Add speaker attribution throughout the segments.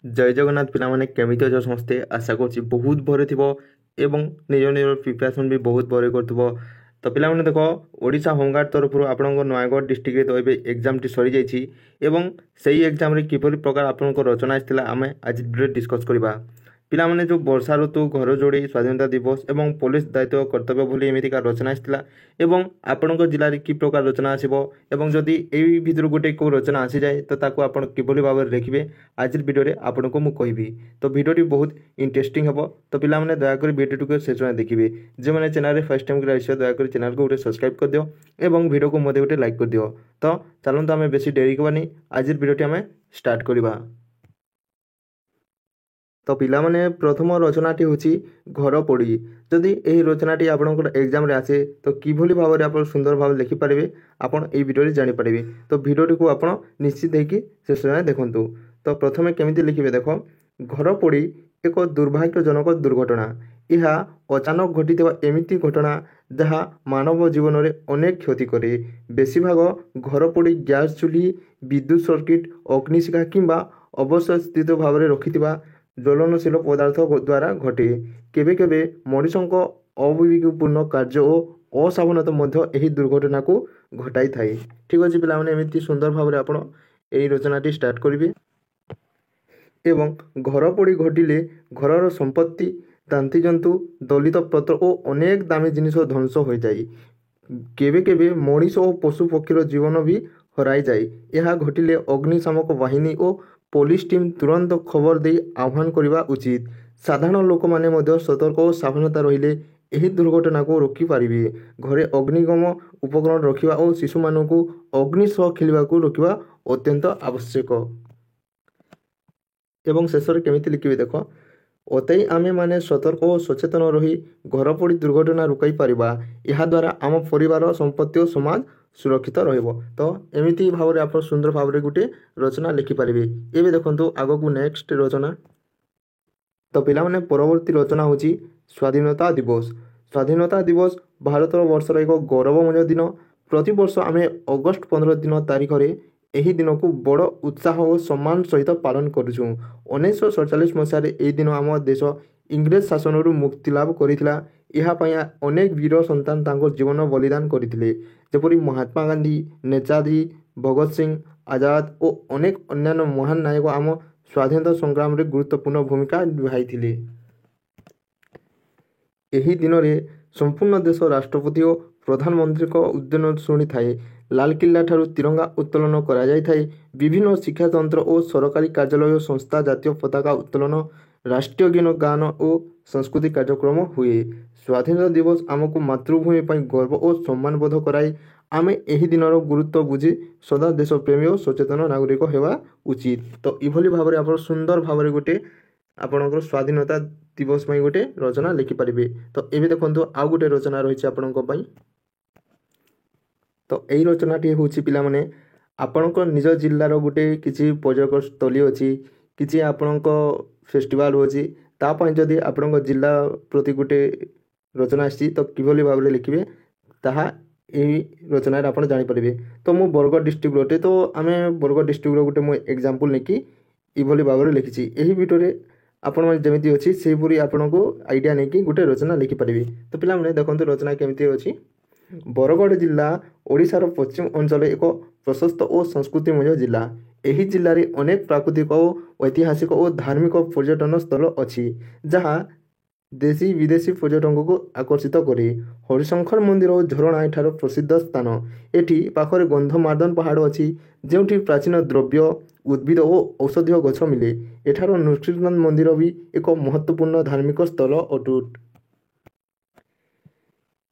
Speaker 1: जय जगन्नाथ पिलामाने केमिति अछ समस्ते आशा करछि बहुत भरे थिबो एवं निज निज प्रिपरेशन भी बहुत भरे करथिबो। तो पिलामाने देखो ओडिशा होमगार्ड तरफ आपणको नयगढ़ डिस्ट्रिक्ट रे तो एबे एग्जाम टी सरी जाइछि एवं सेही एग्जाम रे किपरि प्रकार आपणको रचना आइथिला आमे आज वीडियो डिस्कस करबा। पिलामाने जो वर्षा ऋतु घर जोड़ी स्वाधीनता दिवस एवं पुलिस दायित्व कर्तव्य भली एमितिका रचना आसिला एवं आपणक जिले में कि प्रकार रचना आसो एवं जदि यही भितर गोटे को रचना आसी जाए तो ताकू आप किभली भाव में लिखिए आज वीडियो रे आपन को मु कहबी। तो वीडियोटी बहुत इंटरेस्टिंग हम। तो पिला माने दयाकोरी वीडियो को शेष देखिए जो मैंने चैनल फर्स्ट टाइम आसियो दयाकोरी चैनल को गोटे सब्सक्राइब कर दियो एवं वीडियो को मध्य गोटे लाइक कर दियो। तो चलते आम बेसी डेरी करवानी आज वीडियोटी आम स्टार्ट करवा। तो पिला माने प्रथम रचनाटी होची घर पोड़ी। जदि यही रचनाटी आपंकर एग्जाम रे आसे तो किभली भाव में आप सुंदर भाव लिखि पारे आपन ए वीडियो जानि पारे। तो वीडियोटी को आप निश्चित होगी शेष जाए देखूँ। तो प्रथमे केमिति लिखिबे देखो घर पोड़ी एक दुर्भाग्यजनक दुर्घटना। यह अचानक घटी एमिति घटना जहाँ मानव जीवन में अनेक क्षति करे। बेसी भाग घर पोड़ी गैस चूल्ही विद्युत सर्किट अग्निशिखा किंबा अवश्य स्थित भाव में रखिथिबा ज्वलनशील पदार्थ द्वारा घटे। केबे केबे मनुष्यों अविवेकपूर्ण कार्य और असावधानता मध्य यही दुर्घटना को घटाई थाए। ठीक अच्छे पिला माने एमिति सुंदर भाव में आपण यही रचनाटी स्टार्ट करेंगे। एवं घर पोड़ी घटिले घरर संपत्ति दांती जंतु दलित पत्र और अनेक दामी जिनिस ध्वंस हो जाए। केबे केबे मनीष और पशु पक्षीर जीवन भी हराई जाए। यह घटिले अग्निशामक बाहिनी और पुलिस टीम तुरंत खबर दे आह्वान करने उचित। साधारण लोक माने मध्य सतर्क और सावधानता रहिले यही दुर्घटना को रोकी पारिबे। घरे अग्निगम उपकरण रखिबा और शिशु मानकु अग्नि सह खेलिबा को रोकिबा अत्यंत आवश्यक। एवं शेष केमिति लिखिबे देखो अतई आमे माने सतर्क और सचेतन रही घर पोड़ी दुर्घटना रुकाई पारिबा। यह द्वारा आम परिवार संपत्ति और समाज सुरक्षित रहिबो। तो एमिति भाव में आप सुंदर भाव में गोटे रचना लिखिपारे। एबे देखंतु आगो को नेक्स्ट रचना। तो पिला माने परवर्ती रचना होची स्वाधीनता दिवस। स्वाधीनता दिवस भारतर वर्षर एक गौरवमय दिन। प्रति वर्ष आम अगस्ट 15 दिन तारीख में यही दिन को बड़ उत्साह और सम्मान सहित पालन करुचु। 1947 मसीह यह दिन आम देश इंग्रेज शासन मुक्ति लाभ करथिला। यह अनेक वीर संतान तांको जीवन बलिदान करथिले जेपरि महात्मा गांधी नेताजी भगत सिंह आजाद और अनेक अन्य महान नायक आम स्वाधीनता संग्राम रे गुरुत्वपूर्ण भूमिका निभाइथिले। यही दिन में संपूर्ण देश राष्ट्रपति और प्रधानमंत्री को उद्यान शुणी थाए। लाल किला ठारू तिरंगा उत्तोलन करा जाय थाए। विभिन्न शिक्षा तंत्र और सरकारी कार्यालय संस्था जातीय पताका उत्तोलन राष्ट्रीय गीत गान और संस्कृति कार्यक्रम हुए। स्वाधीनता दिवस आमको मातृभूमि पर गर्व और सम्मान बोध कराई। आमे एही दिनर गुरुत्व बुझी सदा देश प्रेमी और सचेतन नागरिक होगा उचित। तो इभली भाव में आप सुंदर भाव में गोटे आपणकर स्वाधीनता दिवस में गोटे रचना लिखिपारे। तो ये देखो आउ गोटे रचना रही आपण। तो यही रचनाटी हूँ पिला माने आपणक निज जिलार गोटे किसी पर्यटक स्थली अच्छी किसी आपण फेस्टिवल होची तापाई जदि आपण जिला प्रति गोटे रचना आसी तो किभली भाव में लिखिए ताहा यही रचना आप जानीपारे। तो मु बरगढ़ डिस्ट्रिक्ट रोटे तो आम बरगढ़ डिस्ट्रिक्ट गोटे मुझे एग्जाम्पल नहीं इभली भाव में लिखी। यही वीडियो आपण जमी अच्छी से पूरी आपन को आइडिया नहीं गोटे रचना लिखिपारे। तो पिला माने देखो रचना केमिति अच्छी। बरगढ़ जिला ओडिशार पश्चिम अंचल एक प्रशस्त और संस्कृतिमय जिला। यही जिले में अनेक प्राकृतिक और ऐतिहासिक और धार्मिक पर्यटन स्थल अच्छी जहाँ देशी विदेशी पर्यटकों को आकर्षित करे। हरिशंकर मंदिर और झरणा एठार प्रसिद्ध स्थान। एठी पाखरे गंधमार्दन पहाड़ अच्छी जोठी प्राचीन द्रव्य उद्भिद और औषधीय गछ मिले। एठार नृसिंहनाथ मंदिर भी एक महत्वपूर्ण धार्मिक स्थल अटुट।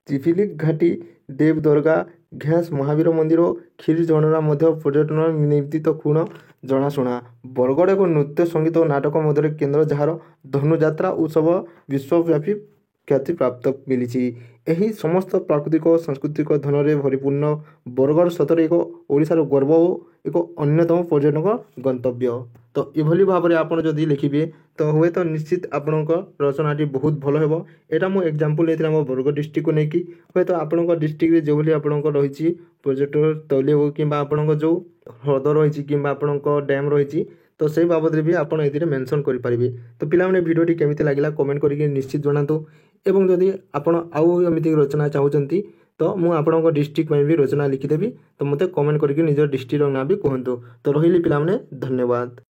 Speaker 1: चिफिलिक घाटी देव दरगाह घास महावीर मंदिर क्षीर झरणा मध्य पर्यटन निर्दित क्षुण जनाशुना। बरगढ़ एक नृत्य संगीत और नाटक मध्य केन्द्र जार धनुजात्रा उत्सव विश्वव्यापी ख्याति प्राप्त मिली। यही समस्त प्राकृतिक और सांस्कृतिक धन से भरिपूर्ण बरगढ़ सतरे एक ओडिशार गर्व और एक अन्यतम पर्यटक गंतव्य। तो इभली भाव में आपड़ जदि लिखिए तो हुए तो निश्चित आपण रचनाटी बहुत भल हो। यहाँ मुझे एग्जाम्पल नहीं आम बरगढ़ डिस्ट्रिक्ट को लेकिन हे तो आपण डिस्ट्रिक्ट जो भाई रही पर्यटन स्थली हो कि आपण जो ह्रद रही कि आपण डैम रही तो से बाबद भी आप मेंशन करेंगे। तो पिलाने भिडियोटी केमिति लागला कमेंट करके निश्चित जनातु एवं जदि आपण आउ एमती रचना चाहूँगी तो मुझे आपणों डिस्ट्रिक्ट भी रचना लिखिदेवी। तो मत कमेंट करके निज डिस्ट्रिक्ट ना भी कहतु। तो रही पिलाने धन्यवाद।